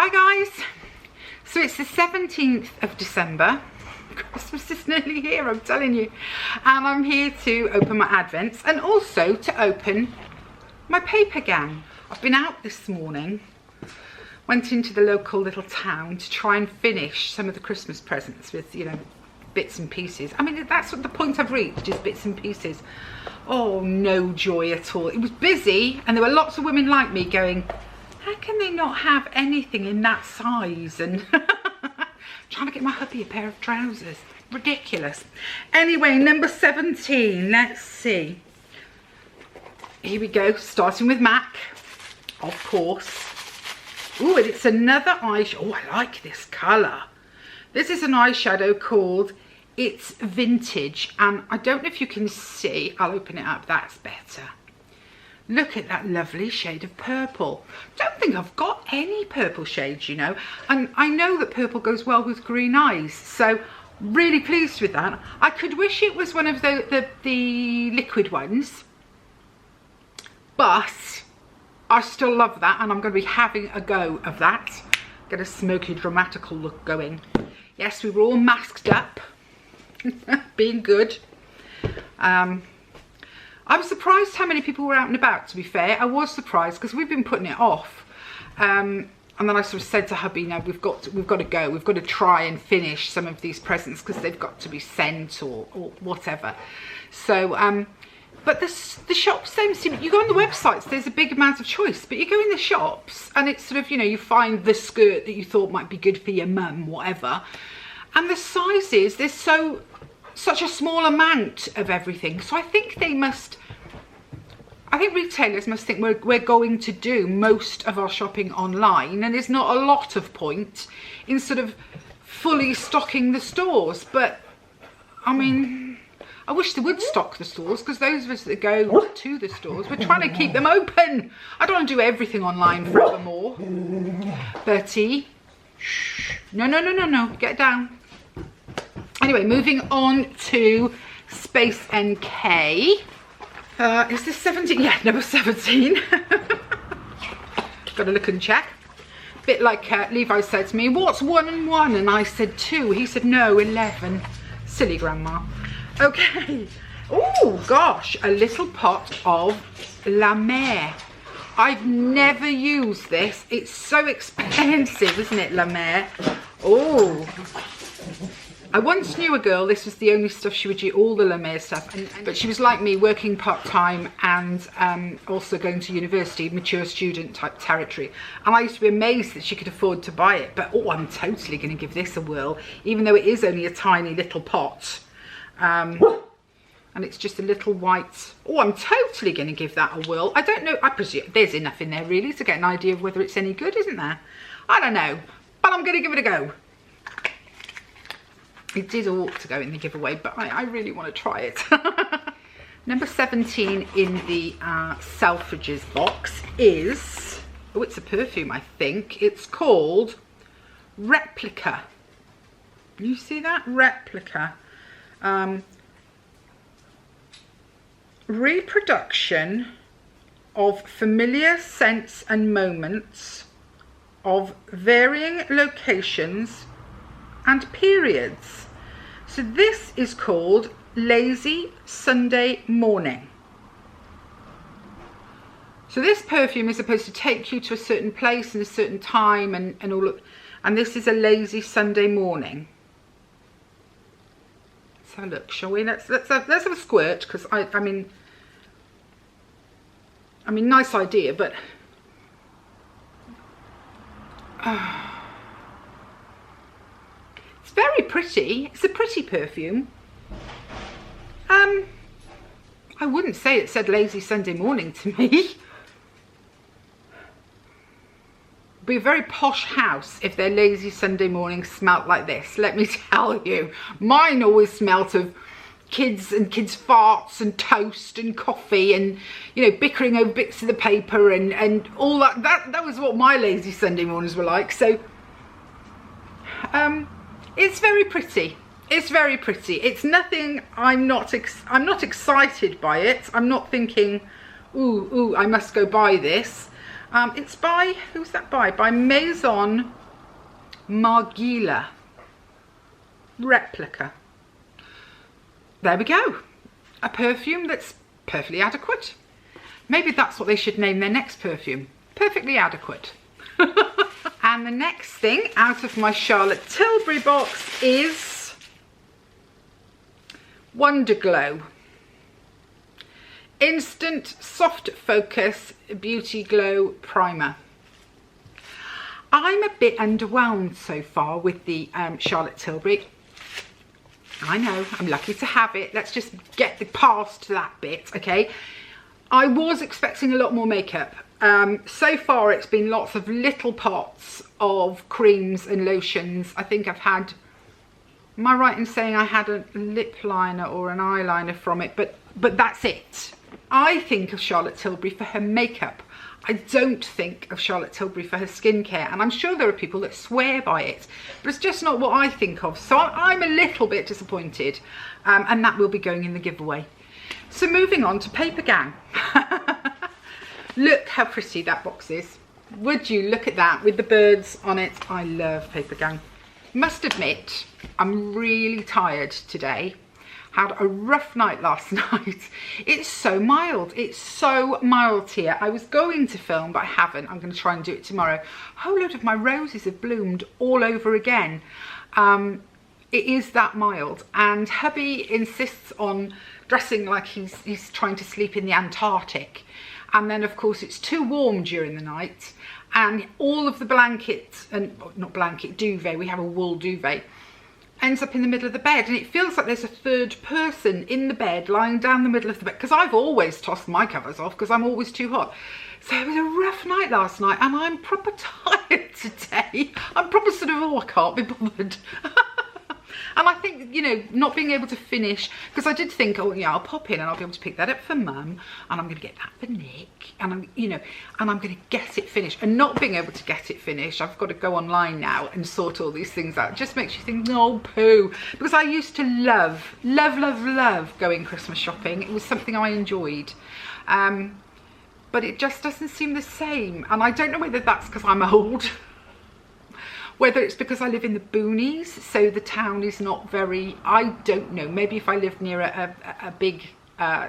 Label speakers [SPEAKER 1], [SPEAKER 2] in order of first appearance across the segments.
[SPEAKER 1] Hi guys, so it's the 17th of December. Christmas is nearly here, I'm telling you, and I'm here to open my advents and also to open my Papergang. I've been out this morning, went into the local little town to try and finish some of the Christmas presents with, you know, bits and pieces. I mean, that's what the point I've reached, is bits and pieces. Oh, no joy at all. It was busy and there were lots of women like me going, how can they not have anything in that size? And trying to get my hubby a pair of trousers. Ridiculous. Anyway, number 17. Let's see. Here we go. Starting with MAC, of course. Oh, and it's another eyeshadow. Oh, I like this colour. This is an eyeshadow called It's Vintage. And I don't know if you can see. I'll open it up. That's better. Look at that lovely shade of purple. Don't think I've got any purple shades, you know. And I know that purple goes well with green eyes. So really pleased with that. I could wish it was one of the liquid ones. But I still love that. And I'm going to be having a go of that. Get a smoky, dramatical look going. Yes, we were all masked up. Being good. I was surprised how many people were out and about, to be fair. I was surprised because we've been putting it off. And then I sort of said to hubby, no, we've got to go. We've got to try and finish some of these presents because they've got to be sent or whatever. So, but the shops don't seem, you go on the websites, there's a big amount of choice, but you go in the shops and it's sort of, you know, you find the skirt that you thought might be good for your mum, whatever. And the sizes, there's such a small amount of everything. So I think retailers must think we're going to do most of our shopping online, and there's not a lot of point in sort of fully stocking the stores. But I mean, I wish they would stock the stores, because those of us that go to the stores, we're trying to keep them open. I don't want to do everything online forevermore. Bertie, shh. No, get down. Anyway, moving on to Space NK. Is this 17? Yeah, number 17. Got to look and check. Bit like Levi said to me, what's 1 and 1? And I said 2. He said, no, 11. Silly grandma. Okay. Oh, gosh. A little pot of La Mer. I've never used this. It's so expensive, isn't it, La Mer? Oh. I once knew a girl, this was the only stuff she would use, all the La Mer stuff, but she was like me, working part-time and also going to university, mature student type territory. And I used to be amazed that she could afford to buy it, but oh, I'm totally going to give this a whirl, even though it is only a tiny little pot. And it's just a little white, oh, I'm totally going to give that a whirl. I don't know, I presume there's enough in there really to get an idea of whether it's any good, isn't there? I don't know, but I'm going to give it a go. It did ought to go in the giveaway, but I really want to try it. Number 17 in the Selfridges box is, oh, it's a perfume, I think. It's called Replica. You see that? Replica. Reproduction of familiar scents and moments of varying locations and periods. So this is called Lazy Sunday Morning. So this perfume is supposed to take you to a certain place and a certain time and all of, and this is a lazy Sunday morning. Let's have a look, shall we? Let's have a squirt, because I mean nice idea, but it's very pretty. It's a pretty perfume. I wouldn't say it said lazy Sunday morning to me. It'd be a very posh house if their lazy Sunday morning smelt like this, let me tell you. Mine always smelt of kids and kids' farts and toast and coffee and, you know, bickering over bits of the paper and all that. That was what my lazy Sunday mornings were like. So it's very pretty. It's very pretty. It's nothing, I'm not excited by it. I'm not thinking, ooh, I must go buy this. It's by, who's that by? By Maison Margiela. Replica. There we go. A perfume that's perfectly adequate. Maybe that's what they should name their next perfume. Perfectly adequate. And the next thing out of my Charlotte Tilbury box is Wonder Glow. Instant Soft Focus Beauty Glow Primer. I'm a bit underwhelmed so far with the Charlotte Tilbury. I know, I'm lucky to have it. Let's just get past that bit, okay? I was expecting a lot more makeup. So far it's been lots of little pots of creams and lotions. I think I've had, am I right in saying I had a lip liner or an eyeliner from it, but that's it. I think of Charlotte Tilbury for her makeup. I don't think of Charlotte Tilbury for her skincare, and I'm sure there are people that swear by it, but it's just not what I think of. So I'm a little bit disappointed, and that will be going in the giveaway. So moving on to Papergang. Look how pretty that box is. Would you look at that with the birds on it? I love Papergang. Must admit, I'm really tired today. Had a rough night last night. It's so mild. It's so mild here. I was going to film, but I haven't. I'm going to try and do it tomorrow. A whole load of my roses have bloomed all over again. It is that mild. And hubby insists on dressing like he's trying to sleep in the Antarctic. And then, of course, it's too warm during the night. And all of the blankets, and not blanket, duvet, we have a wool duvet, ends up in the middle of the bed, and it feels like there's a third person in the bed lying down the middle of the bed, because I've always tossed my covers off because I'm always too hot. So it was a rough night last night, and I'm proper tired today. I'm proper sort of, oh, I can't be bothered. And I think, you know, not being able to finish, because I did think, oh yeah, I'll pop in and I'll be able to pick that up for Mum, and I'm going to get that for Nick, and I'm, you know, and I'm going to get it finished. And not being able to get it finished, I've got to go online now and sort all these things out. It just makes you think, no poo, because I used to love going Christmas shopping. It was something I enjoyed. But it just doesn't seem the same, and I don't know whether that's because I'm old. Whether it's because I live in the boonies, so the town is not very, I don't know. Maybe if I lived near a big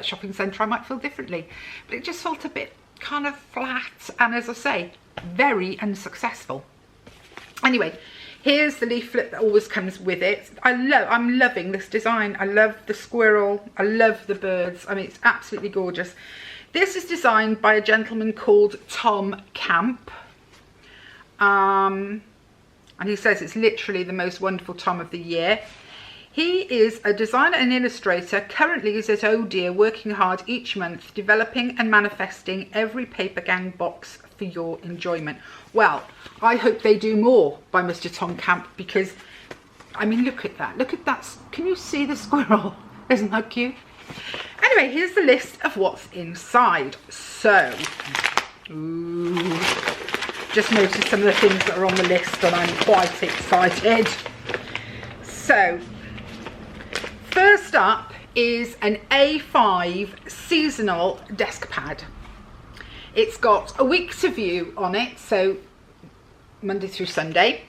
[SPEAKER 1] shopping centre, I might feel differently. But it just felt a bit kind of flat, and as I say, very unsuccessful. Anyway, here's the leaflet that always comes with it. I'm loving this design. I love the squirrel. I love the birds. I mean, it's absolutely gorgeous. This is designed by a gentleman called Tom Camp. And he says it's literally the most wonderful Tom of the year. He is a designer and illustrator. Currently is at Oh Dear, working hard each month, developing and manifesting every Papergang box for your enjoyment. Well, I hope they do more by Mr. Tom Camp, because, I mean, look at that. Look at that. Can you see the squirrel? Isn't that cute? Anyway, here's the list of what's inside. So, ooh. Just noticed some of the things that are on the list, and I'm quite excited. So, first up is an A5 seasonal desk pad. It's got a week to view on it, so Monday through Sunday.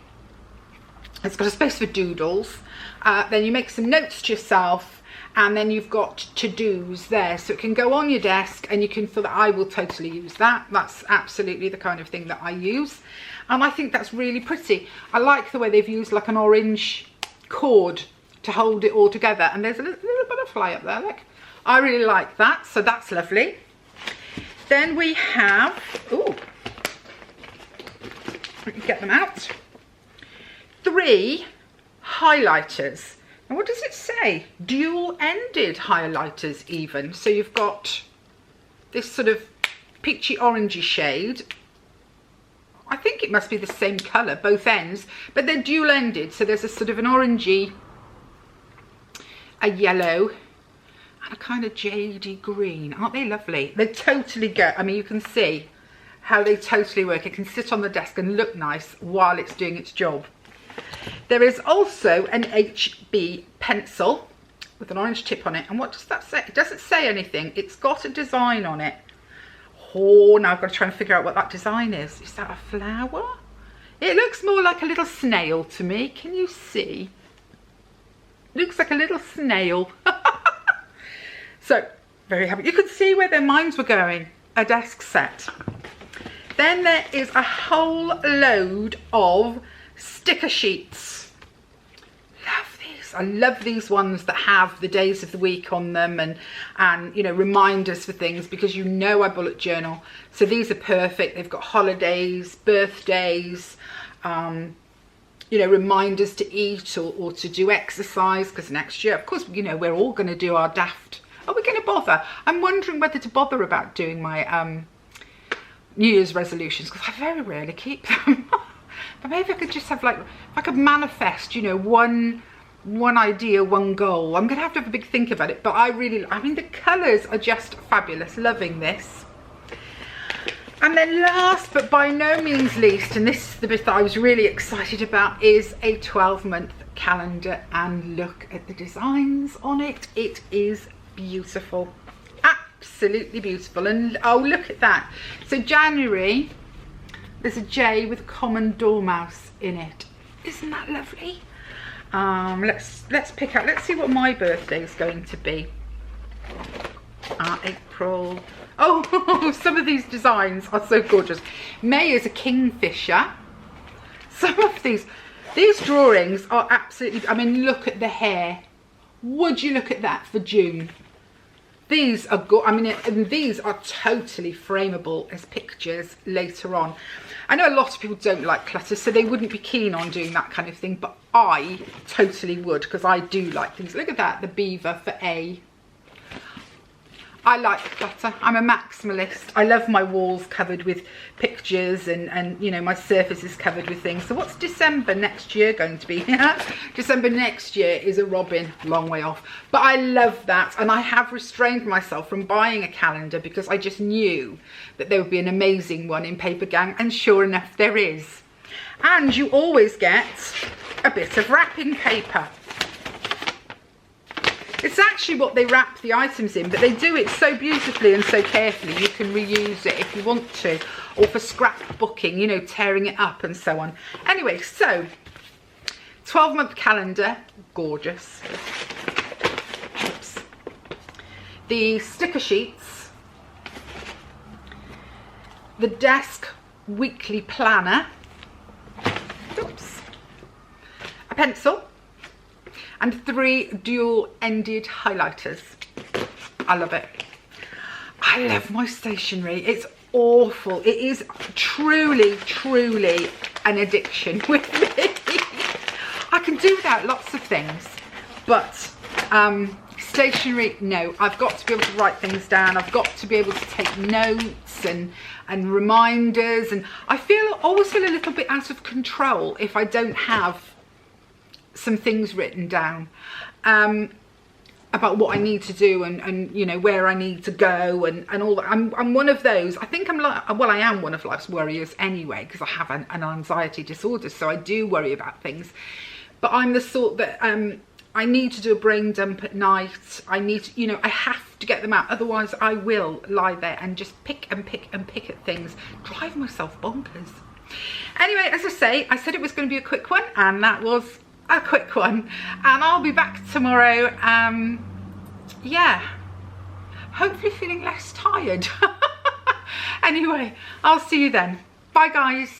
[SPEAKER 1] It's got a space for doodles. Then you make some notes to yourself, and then you've got to-dos there, so it can go on your desk, and you can feel that I will totally use that. That's absolutely the kind of thing that I use, and I think that's really pretty. I like the way they've used like an orange cord to hold it all together, and there's a little butterfly up there, look. I really like that, so that's lovely. Then we have, ooh, we can get them out, 3 highlighters. And what does it say? Dual-ended highlighters even. So you've got this sort of peachy orangey shade. I think it must be the same colour, both ends, but they're dual-ended. So there's a sort of an orangey, a yellow, and a kind of jadey green. Aren't they lovely? They totally go. I mean, you can see how they totally work. It can sit on the desk and look nice while it's doing its job. There is also an HB pencil with an orange tip on it. And what does that say? It doesn't say anything. It's got a design on it. Oh, now I've got to try and figure out what that design is. Is that a flower? It looks more like a little snail to me. Can you see? Looks like a little snail. So, very happy. You could see where their minds were going. A desk set. Then there is a whole load of sticker sheets. Love these. I love these ones that have the days of the week on them and you know, reminders for things, because you know I bullet journal. So these are perfect. They've got holidays, birthdays, you know, reminders to eat or to do exercise, because next year, of course, you know, we're all going to do our daft. Are we going to bother? I'm wondering whether to bother about doing my New Year's resolutions, because I very rarely keep them. But maybe I could just have, like, if I could manifest, you know, one idea, one goal. I'm going to have a big think about it. But I mean, the colours are just fabulous. Loving this. And then last but by no means least, and this is the bit that I was really excited about, is a 12-month calendar. And look at the designs on it. It is beautiful. Absolutely beautiful. And oh, look at that. So January, there's a J with a common dormouse in it. Isn't that lovely? Let's pick out, let's see what my birthday is going to be. April. Oh, some of these designs are so gorgeous. May is a kingfisher. Some of these drawings are absolutely, I mean, look at the hair. Would you look at that for June? These are good. I mean, and these are totally frameable as pictures later on. I know a lot of people don't like clutter, so they wouldn't be keen on doing that kind of thing, but I totally would, because I do like things. Look at that, the beaver for A. I like clutter. I'm a maximalist. I love my walls covered with pictures and you know, my surfaces covered with things. So what's December next year going to be? December next year is a robin, long way off. But I love that, and I have restrained myself from buying a calendar because I just knew that there would be an amazing one in Papergang, and sure enough there is. And you always get a bit of wrapping paper. It's actually what they wrap the items in, but they do it so beautifully and so carefully. You can reuse it if you want to, or for scrapbooking, you know, tearing it up and so on. Anyway, so 12-month calendar, gorgeous. Oops. The sticker sheets, the desk weekly planner, oops, a pencil, and 3 dual-ended highlighters. I love it. I love my stationery. It's awful. It is truly, truly an addiction with me. I can do without lots of things, but stationery, no. I've got to be able to write things down. I've got to be able to take notes and reminders. And I always feel a little bit out of control if I don't have some things written down about what I need to do and you know, where I need to go and all that. I'm one of those. I think I am one of life's worriers anyway, because I have an anxiety disorder, so I do worry about things. But I'm the sort that I need to do a brain dump at night. I need to, you know, I have to get them out, otherwise I will lie there and just pick and pick and pick at things, drive myself bonkers. Anyway, as I say, I said it was going to be a quick one, and that was a quick one, and I'll be back tomorrow. Yeah, hopefully feeling less tired. Anyway, I'll see you then. Bye guys.